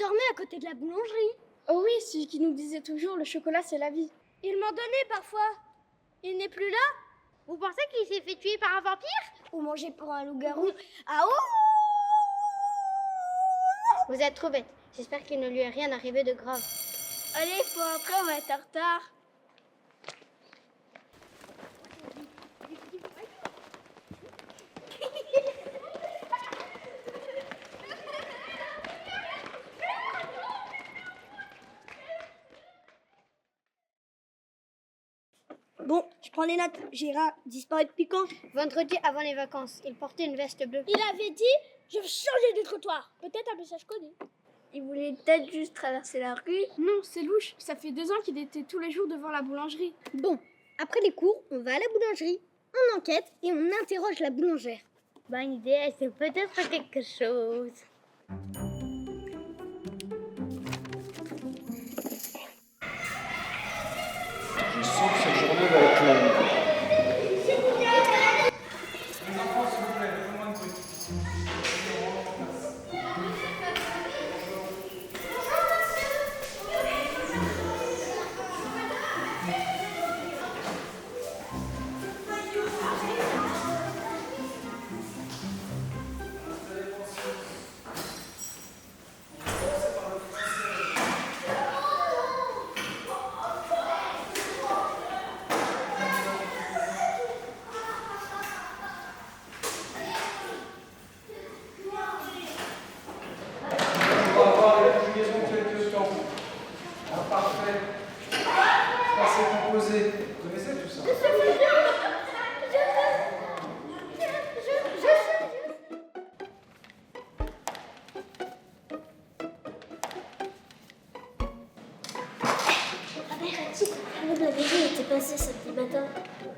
dormait à côté de la boulangerie. Oh oui, celui qui nous disait toujours le chocolat c'est la vie. Il m'en donnait parfois. Il n'est plus là. Vous pensez qu'il s'est fait tuer par un vampire? Ou mangé pour un loup-garou. Ah oh! Vous êtes trop bête. J'espère qu'il ne lui est rien arrivé de grave. Allez, faut rentrer, on va être en retard. Bon, je prends les notes. Gérard disparaît depuis quand? Vendredi avant les vacances, il portait une veste bleue. Il avait dit, je vais changer de trottoir. Peut-être un message codé. Il voulait peut-être juste traverser la rue. Non, c'est louche. Ça fait 2 ans qu'il était tous les jours devant la boulangerie. Bon, après les cours, on va à la boulangerie. On enquête et on interroge la boulangère. Bonne idée, c'est peut-être quelque chose. Je sens que cette journée va être longue. Les enfants, s'il vous plaît, un peu moins de bruit.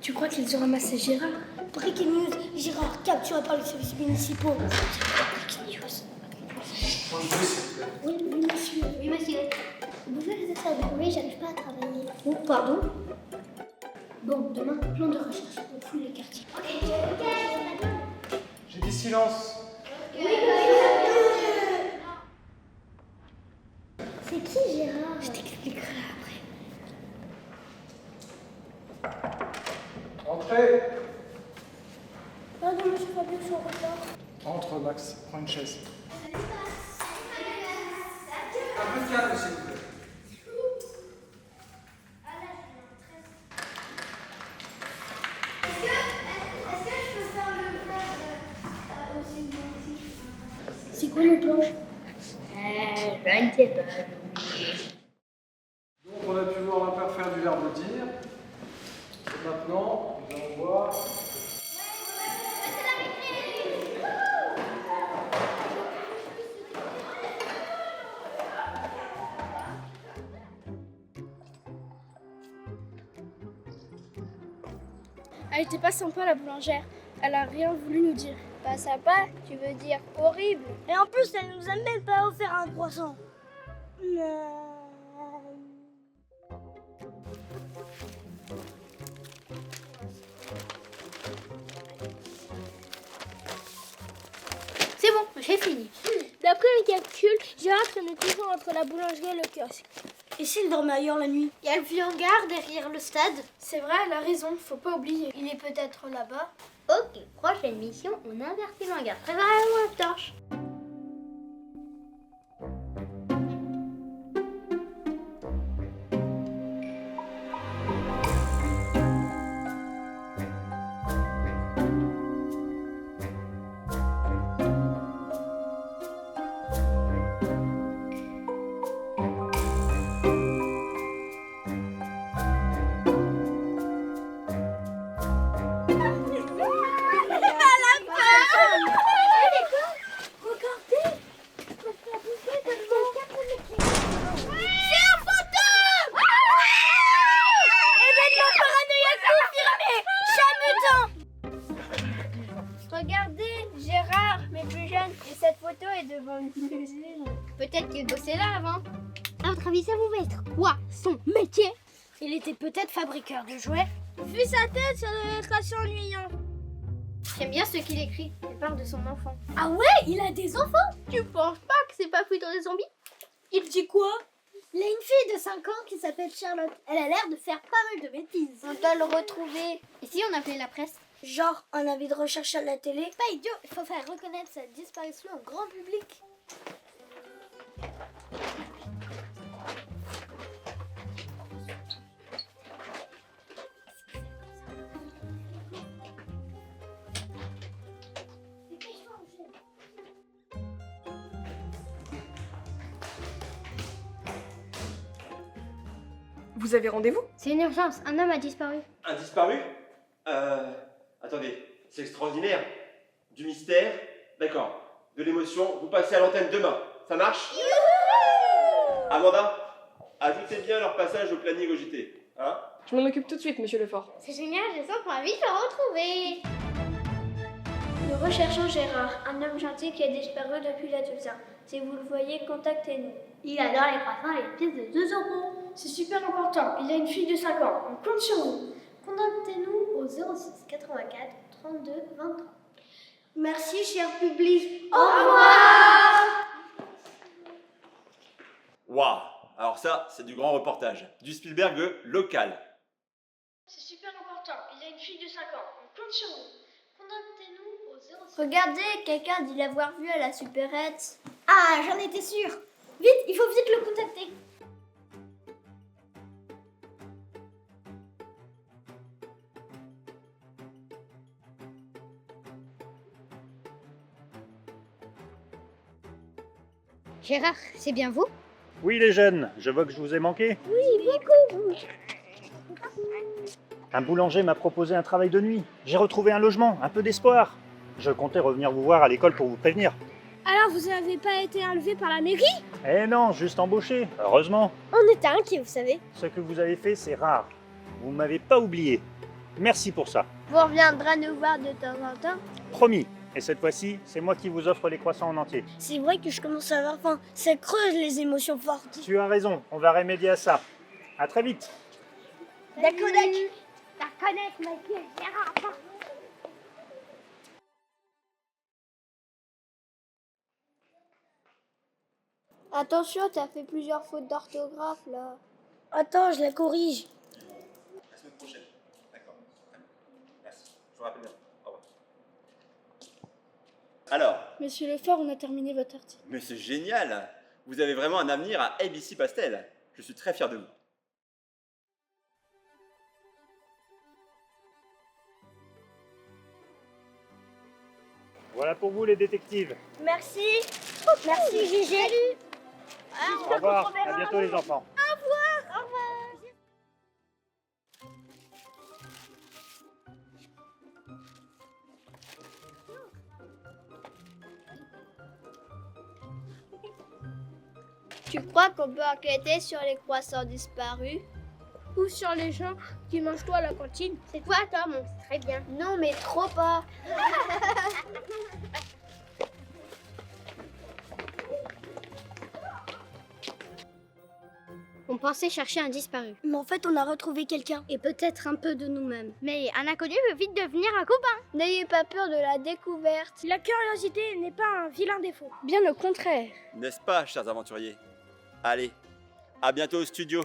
Tu crois qu'ils ont ramassé Gérard? Breaking news, Gérard capturé par les services municipaux. Breaking news. Oui, monsieur. Oui, monsieur. Vous pouvez les faire dérouler, j'arrive pas à travailler. Oh, pardon. Bon, demain, plan de recherche. On fouille les quartiers. Ok. J'ai dit silence. C'est qui Gérard? Je t'expliquerai après. Entrez. Pardon, monsieur Fabio, je suis en retard. Entre, Max. Prends une chaise. Un peu de calme, s'il vous plaît. C'est quoi le plan? Je ne sais pas. Donc, on a pu voir un père faire du verbe dire. Et maintenant, nous allons voir. Elle était pas sympa la boulangère. Elle a rien voulu nous dire. Pas sympa, tu veux dire horrible. Et en plus, elle nous a même pas offert un croissant. C'est bon, j'ai fini. D'après mes calculs, Gérard traînait toujours entre la boulangerie et le kiosque. Et s'il dormait ailleurs la nuit? Il y a le vieux hangar derrière le stade. C'est vrai, elle a raison, faut pas oublier. Il est peut-être là-bas. Ok, prochaine mission, on invertit le hangar. Préparez-moi la torche. Regardez, Gérard, mais plus jeune, et cette photo est devant une usine. Peut-être qu'il bossait là avant. À votre avis, ça pouvait être quoi son métier? Il était peut-être fabriqueur de jouets. Vu sa tête, ça devait être assez ennuyant. J'aime bien ce qu'il écrit. Il parle de son enfant. Ah ouais, il a des enfants? Tu penses pas que c'est pas plutôt des zombies? Il dit quoi? Il a une fille de 5 ans qui s'appelle Charlotte. Elle a l'air de faire pas mal de bêtises. On doit le retrouver. Et si on appelait la presse? Genre un avis de recherche à la télé. Pas idiot, il faut faire reconnaître sa disparition au grand public. Vous avez rendez-vous? C'est une urgence, un homme a disparu. Un disparu? Attendez, c'est extraordinaire. Du mystère? D'accord. De l'émotion, vous passez à l'antenne demain. Ça marche? Amanda, ajoutez bien leur passage au planning au JT. Hein? Je m'en occupe tout de suite, monsieur Lefort. C'est génial, je sens qu'on va vite le retrouver. Nous recherchons Gérard, un homme gentil qui a disparu depuis la Toussaint. Si vous le voyez, contactez-nous. Il adore les croissants et les pièces de 2 euros. C'est super important, il a une fille de 5 ans, on compte sur vous. Contactez-nous au 06 84 32 23. Merci, cher public. Au revoir. Waouh! Alors ça, c'est du grand reportage. Du Spielberg local. C'est super important, il a une fille de 5 ans, on compte sur vous. Contactez-nous au 06. Regardez, quelqu'un dit l'avoir vu à la supérette. Ah, j'en étais sûre. Vite, il faut vite le contacter. Gérard, c'est bien vous? Oui les jeunes, je vois que je vous ai manqué. Oui, beaucoup. Un boulanger m'a proposé un travail de nuit. J'ai retrouvé un logement, un peu d'espoir. Je comptais revenir vous voir à l'école pour vous prévenir. Alors vous n'avez pas été enlevé par la mairie? Eh non, juste embauché, heureusement. On était inquiets, vous savez. Ce que vous avez fait, c'est rare. Vous ne m'avez pas oublié. Merci pour ça. Vous reviendrez nous voir de temps en temps? Promis. Et cette fois-ci, c'est moi qui vous offre les croissants en entier. C'est vrai que je commence à avoir faim. Ça creuse les émotions fortes. Tu as raison, on va remédier à ça. À très vite. D'accord. La connaître, ma fille, Gérard. Attention, t'as fait plusieurs fautes d'orthographe là. Attends, je la corrige. La semaine prochaine. D'accord. Merci. Je vous rappelle bien. Au revoir. Alors, Monsieur Lefort, on a terminé votre article. mais c'est génial! Vous avez vraiment un avenir à ABC Pastel. Je suis très fier de vous. Voilà pour vous les détectives. Merci. Merci, Gégé. Au revoir, à bientôt les enfants. Tu crois qu'on peut enquêter sur les croissants disparus? Ou sur les gens qui mangent toi à la cantine? C'est toi, Tom, on sait très bien. Non, mais trop pas. On pensait chercher un disparu. Mais en fait, on a retrouvé quelqu'un. Et peut-être un peu de nous-mêmes. Mais un inconnu peut vite devenir un copain. N'ayez pas peur de la découverte. La curiosité n'est pas un vilain défaut. Bien au contraire. N'est-ce pas, chers aventuriers? Allez, à bientôt au studio.